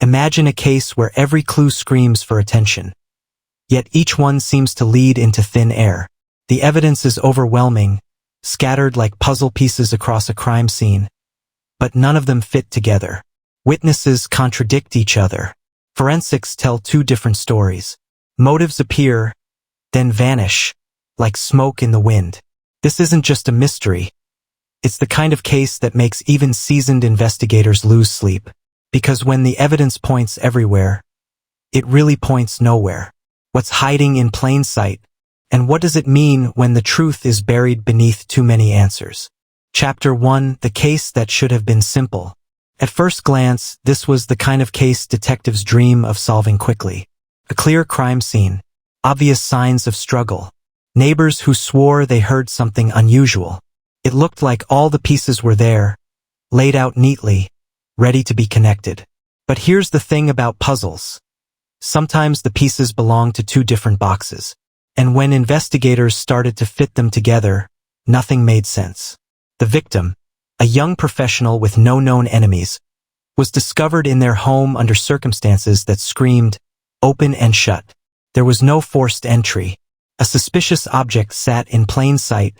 Imagine a case where every clue screams for attention. Yet each one seems to lead into thin air. The evidence is overwhelming, scattered like puzzle pieces across a crime scene, but none of them fit together. Witnesses contradict each other. Forensics tell two different stories. Motives appear, then vanish, like smoke in the wind. This isn't just a mystery. It's the kind of case that makes even seasoned investigators lose sleep. Because when the evidence points everywhere, it really points nowhere. What's hiding in plain sight? And what does it mean when the truth is buried beneath too many answers? Chapter 1: The Case That Should Have Been Simple. At first glance, this was the kind of case detectives dream of solving quickly. A clear crime scene, obvious signs of struggle, neighbors who swore they heard something unusual. It looked like all the pieces were there, laid out neatly, ready to be connected. But here's the thing about puzzles. Sometimes the pieces belong to two different boxes. And when investigators started to fit them together, nothing made sense. The victim, a young professional with no known enemies, was discovered in their home under circumstances that screamed, open and shut. There was no forced entry. A suspicious object sat in plain sight,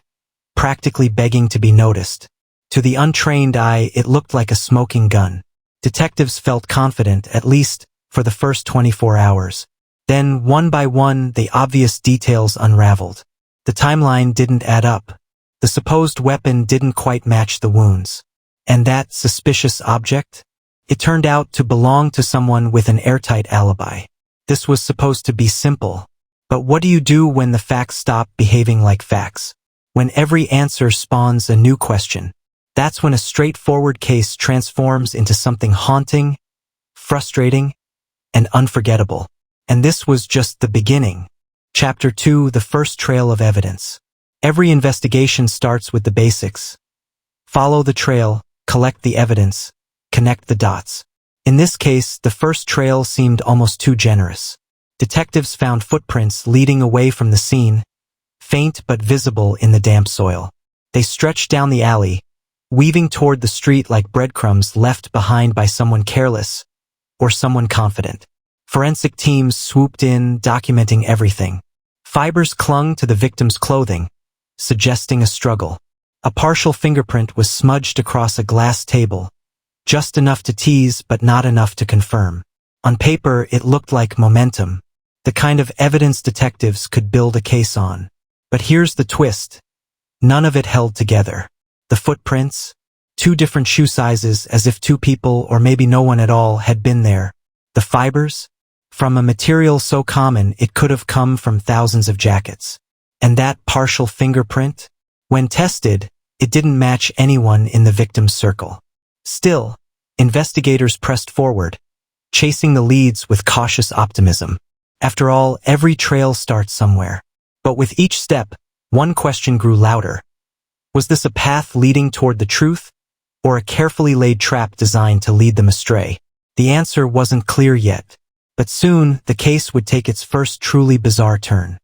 practically begging to be noticed. To the untrained eye, it looked like a smoking gun. Detectives felt confident, at least for the first 24 hours. Then, one by one, the obvious details unraveled. The timeline didn't add up. The supposed weapon didn't quite match the wounds. And that suspicious object? It turned out to belong to someone with an airtight alibi. This was supposed to be simple. But what do you do when the facts stop behaving like facts? When every answer spawns a new question? That's when a straightforward case transforms into something haunting, frustrating, and unforgettable. And this was just the beginning. Chapter 2: The First Trail of Evidence. Every investigation starts with the basics. Follow the trail, collect the evidence, connect the dots. In this case, the first trail seemed almost too generous. Detectives found footprints leading away from the scene, faint but visible in the damp soil. They stretched down the alley, weaving toward the street like breadcrumbs left behind by someone careless or someone confident. Forensic teams swooped in, documenting everything. Fibers clung to the victim's clothing, suggesting a struggle. A partial fingerprint was smudged across a glass table, just enough to tease but not enough to confirm. On paper, it looked like momentum, the kind of evidence detectives could build a case on. But here's the twist. None of it held together. The footprints, two different shoe sizes as if two people or maybe no one at all had been there. The fibers, from a material so common it could have come from thousands of jackets. And that partial fingerprint? When tested, it didn't match anyone in the victim's circle. Still, investigators pressed forward, chasing the leads with cautious optimism. After all, every trail starts somewhere. But with each step, one question grew louder. Was this a path leading toward the truth, or a carefully laid trap designed to lead them astray? The answer wasn't clear yet. But soon, the case would take its first truly bizarre turn.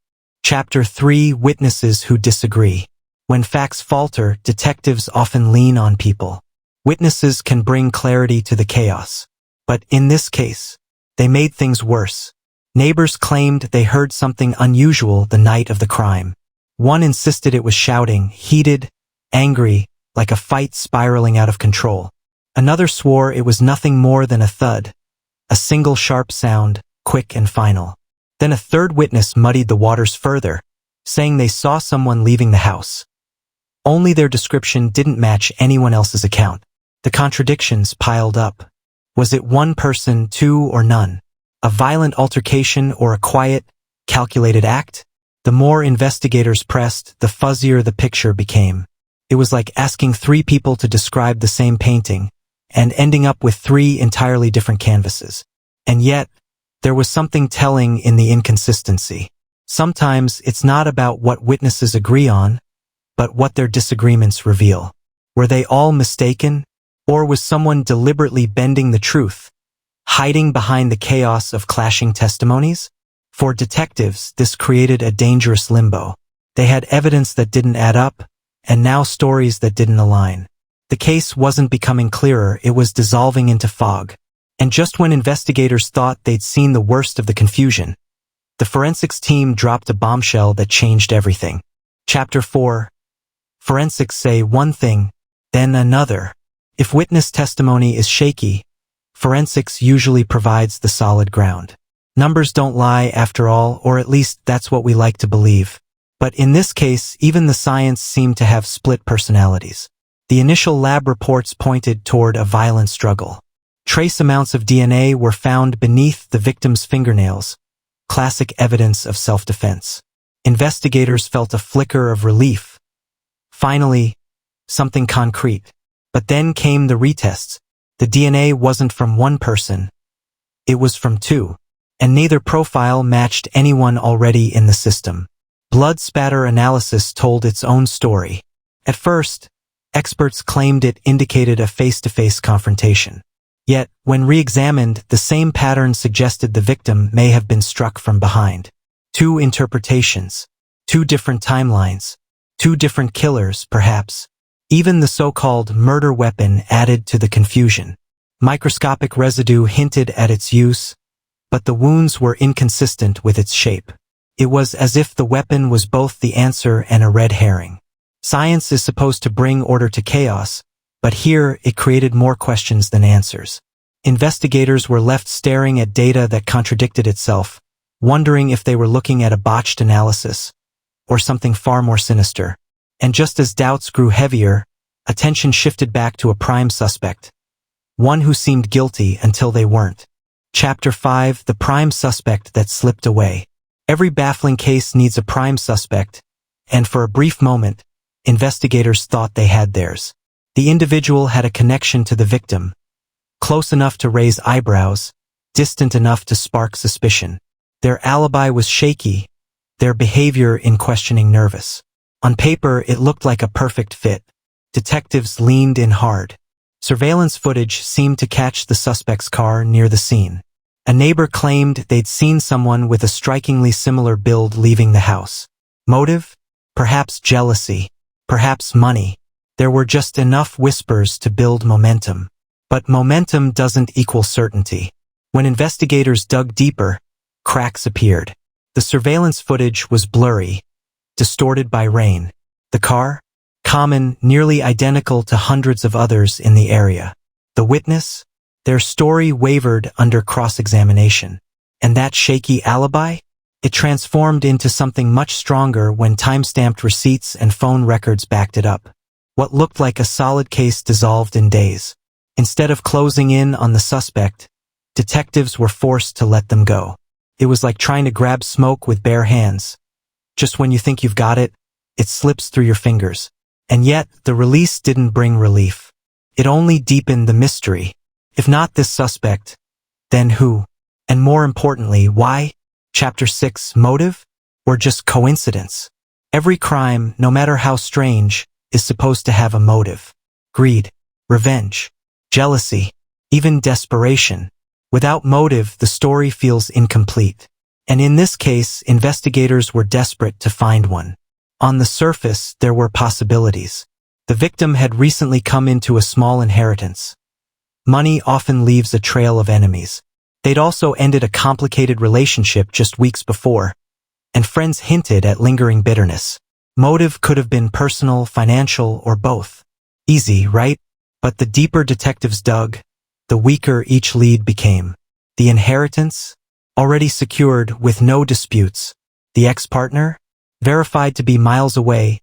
Chapter 3: Witnesses Who Disagree. When facts falter, detectives often lean on people. Witnesses can bring clarity to the chaos. But in this case, they made things worse. Neighbors claimed they heard something unusual the night of the crime. One insisted it was shouting, heated, angry, like a fight spiraling out of control. Another swore it was nothing more than a thud, a single sharp sound, quick and final. Then a third witness muddied the waters further, saying they saw someone leaving the house. Only their description didn't match anyone else's account. The contradictions piled up. Was it one person, two, or none? A violent altercation or a quiet, calculated act? The more investigators pressed, the fuzzier the picture became. It was like asking three people to describe the same painting, and ending up with three entirely different canvases. And yet, there was something telling in the inconsistency. Sometimes it's not about what witnesses agree on, but what their disagreements reveal. Were they all mistaken? Or was someone deliberately bending the truth, hiding behind the chaos of clashing testimonies? For detectives, this created a dangerous limbo. They had evidence that didn't add up, and now stories that didn't align. The case wasn't becoming clearer, it was dissolving into fog. And just when investigators thought they'd seen the worst of the confusion, the forensics team dropped a bombshell that changed everything. Chapter 4. Forensics say one thing, then another. If witness testimony is shaky, forensics usually provides the solid ground. Numbers don't lie after all, or at least that's what we like to believe. But in this case, even the science seemed to have split personalities. The initial lab reports pointed toward a violent struggle. Trace amounts of DNA were found beneath the victim's fingernails, classic evidence of self-defense. Investigators felt a flicker of relief. Finally, something concrete. But then came the retests. The DNA wasn't from one person. It was from two, and neither profile matched anyone already in the system. Blood spatter analysis told its own story. At first, experts claimed it indicated a face-to-face confrontation. Yet, when re-examined, the same pattern suggested the victim may have been struck from behind. Two interpretations, two different timelines, two different killers, perhaps. Even the so-called murder weapon added to the confusion. Microscopic residue hinted at its use, but the wounds were inconsistent with its shape. It was as if the weapon was both the answer and a red herring. Science is supposed to bring order to chaos, but here it created more questions than answers. Investigators were left staring at data that contradicted itself, wondering if they were looking at a botched analysis, or something far more sinister. And just as doubts grew heavier, attention shifted back to a prime suspect. One who seemed guilty until they weren't. Chapter 5. The prime suspect that slipped away. Every baffling case needs a prime suspect, and for a brief moment, investigators thought they had theirs. The individual had a connection to the victim, close enough to raise eyebrows, distant enough to spark suspicion. Their alibi was shaky, their behavior in questioning nervous. On paper, it looked like a perfect fit. Detectives leaned in hard. Surveillance footage seemed to catch the suspect's car near the scene. A neighbor claimed they'd seen someone with a strikingly similar build leaving the house. Motive? Perhaps jealousy. Perhaps money. There were just enough whispers to build momentum. But momentum doesn't equal certainty. When investigators dug deeper, cracks appeared. The surveillance footage was blurry, distorted by rain. The car? Common, nearly identical to hundreds of others in the area. The witness? Their story wavered under cross-examination. And that shaky alibi? It transformed into something much stronger when time-stamped receipts and phone records backed it up. What looked like a solid case dissolved in days. Instead of closing in on the suspect, detectives were forced to let them go. It was like trying to grab smoke with bare hands. Just when you think you've got it, it slips through your fingers. And yet, the release didn't bring relief. It only deepened the mystery. If not this suspect, then who? And more importantly, why? Chapter 6. Motive? Or just coincidence? Every crime, no matter how strange, is supposed to have a motive. Greed, revenge, jealousy, even desperation. Without motive, the story feels incomplete. And in this case, investigators were desperate to find one. On the surface, there were possibilities. The victim had recently come into a small inheritance. Money often leaves a trail of enemies. They'd also ended a complicated relationship just weeks before, and friends hinted at lingering bitterness. Motive could have been personal, financial, or both. Easy, right? But the deeper detectives dug, the weaker each lead became. The inheritance? Already secured with no disputes. The ex-partner? Verified to be miles away,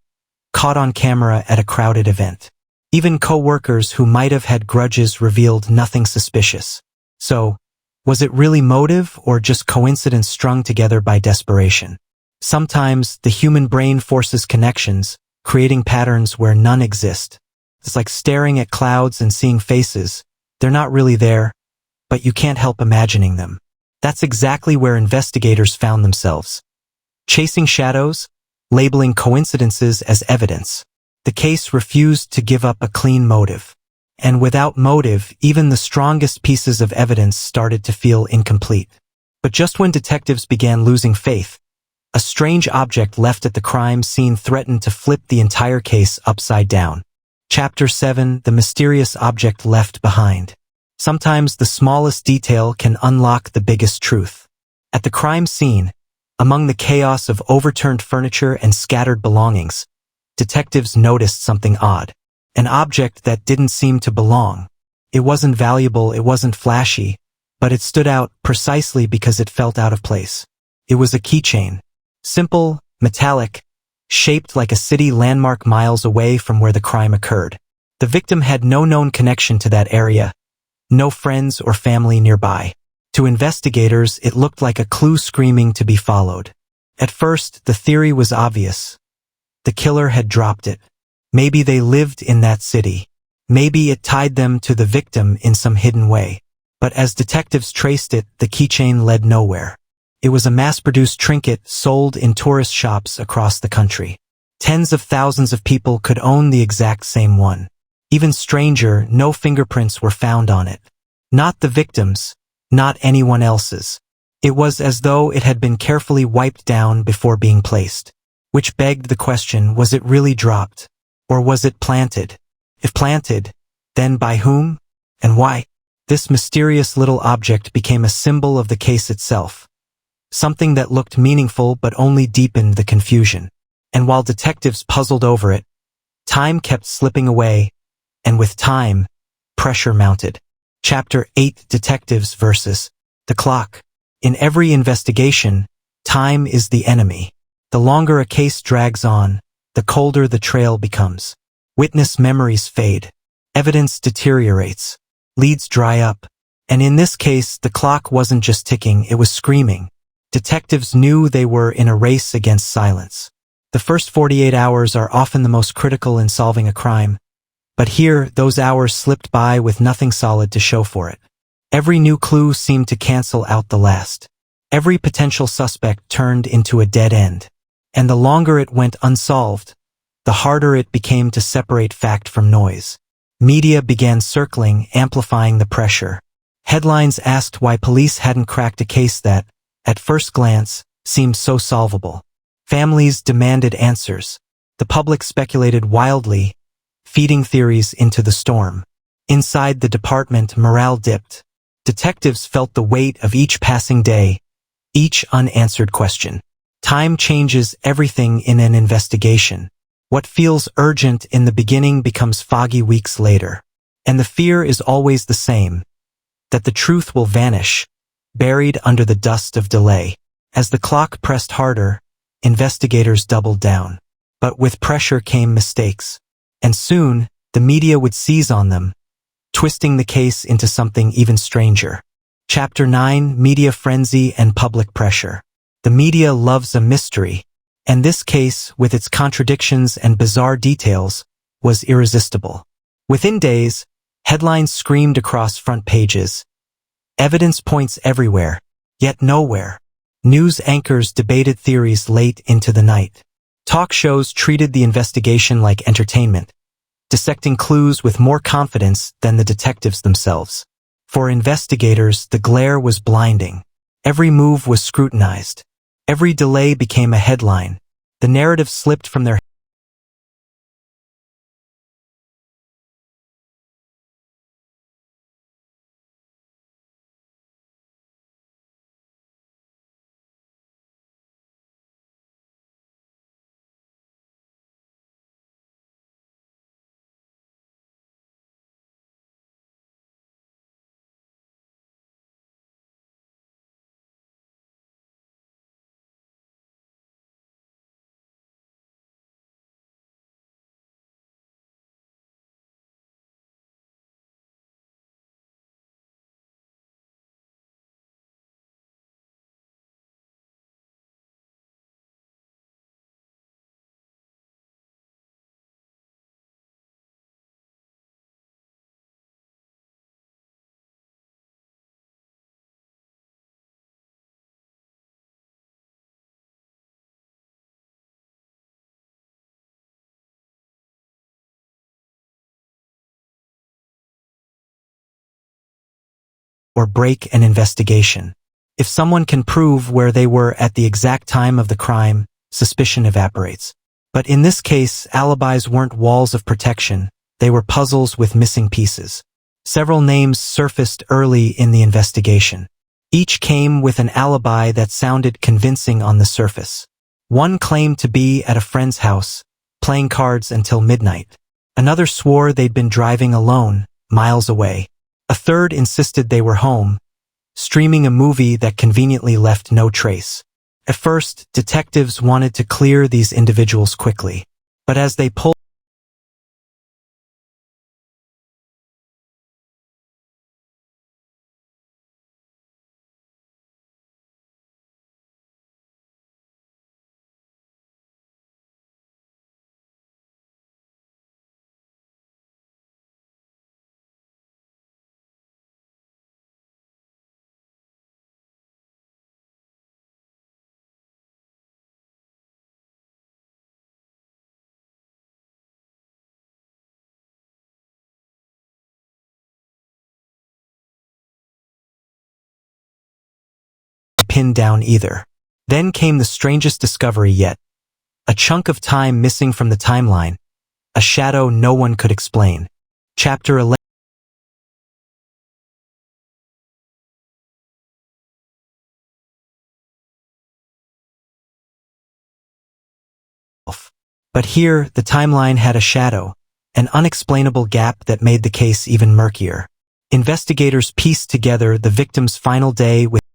caught on camera at a crowded event. Even co-workers who might have had grudges revealed nothing suspicious. So, was it really motive or just coincidence strung together by desperation? Sometimes, the human brain forces connections, creating patterns where none exist. It's like staring at clouds and seeing faces. They're not really there, but you can't help imagining them. That's exactly where investigators found themselves. Chasing shadows, labeling coincidences as evidence. The case refused to give up a clean motive. And without motive, even the strongest pieces of evidence started to feel incomplete. But just when detectives began losing faith, a strange object left at the crime scene threatened to flip the entire case upside down. Chapter 7. The mysterious object left behind. Sometimes the smallest detail can unlock the biggest truth. At the crime scene, among the chaos of overturned furniture and scattered belongings, detectives noticed something odd. An object that didn't seem to belong. It wasn't valuable, it wasn't flashy, but it stood out precisely because it felt out of place. It was a keychain. Simple, metallic, shaped like a city landmark miles away from where the crime occurred. The victim had no known connection to that area, no friends or family nearby. To investigators, it looked like a clue screaming to be followed. At first, the theory was obvious. The killer had dropped it. Maybe they lived in that city. Maybe it tied them to the victim in some hidden way. But as detectives traced it, the keychain led nowhere. It was a mass-produced trinket sold in tourist shops across the country. Tens of thousands of people could own the exact same one. Even stranger, no fingerprints were found on it. Not the victim's, not anyone else's. It was as though it had been carefully wiped down before being placed. Which begged the question, was it really dropped? Or was it planted? If planted, then by whom? And why? This mysterious little object became a symbol of the case itself. Something that looked meaningful but only deepened the confusion. And while detectives puzzled over it, time kept slipping away, and with time, pressure mounted. Chapter 8: Detectives versus the clock. In every investigation, time is the enemy. The longer a case drags on, the colder the trail becomes. Witness memories fade. Evidence deteriorates. Leads dry up. And in this case, the clock wasn't just ticking, it was screaming. Detectives knew they were in a race against silence. The first 48 hours are often the most critical in solving a crime. But here, those hours slipped by with nothing solid to show for it. Every new clue seemed to cancel out the last. Every potential suspect turned into a dead end. And the longer it went unsolved, the harder it became to separate fact from noise. Media began circling, amplifying the pressure. Headlines asked why police hadn't cracked a case that, at first glance, seemed so solvable. Families demanded answers. The public speculated wildly, feeding theories into the storm. Inside the department, morale dipped. Detectives felt the weight of each passing day, each unanswered question. Time changes everything in an investigation. What feels urgent in the beginning becomes foggy weeks later. And the fear is always the same, that the truth will vanish, buried under the dust of delay. As the clock pressed harder, investigators doubled down. But with pressure came mistakes. And soon, the media would seize on them, twisting the case into something even stranger. Chapter 9: Media Frenzy and Public Pressure. The media loves a mystery, and this case, with its contradictions and bizarre details, was irresistible. Within days, headlines screamed across front pages. Evidence points everywhere, yet nowhere. News anchors debated theories late into the night. Talk shows treated the investigation like entertainment, dissecting clues with more confidence than the detectives themselves. For investigators, the glare was blinding. Every move was scrutinized. Every delay became a headline. The narrative slipped from their or break an investigation. If someone can prove where they were at the exact time of the crime, suspicion evaporates. But in this case, alibis weren't walls of protection, they were puzzles with missing pieces. Several names surfaced early in the investigation. Each came with an alibi that sounded convincing on the surface. One claimed to be at a friend's house, playing cards until midnight. Another swore they'd been driving alone, miles away. A third insisted they were home, streaming a movie that conveniently left no trace. At first, detectives wanted to clear these individuals quickly. But as they pulled pinned down either. Then came the strangest discovery yet. A chunk of time missing from the timeline. A shadow no one could explain. Chapter 11. But here, the timeline had a shadow, an unexplainable gap that made the case even murkier. Investigators pieced together the victim's final day with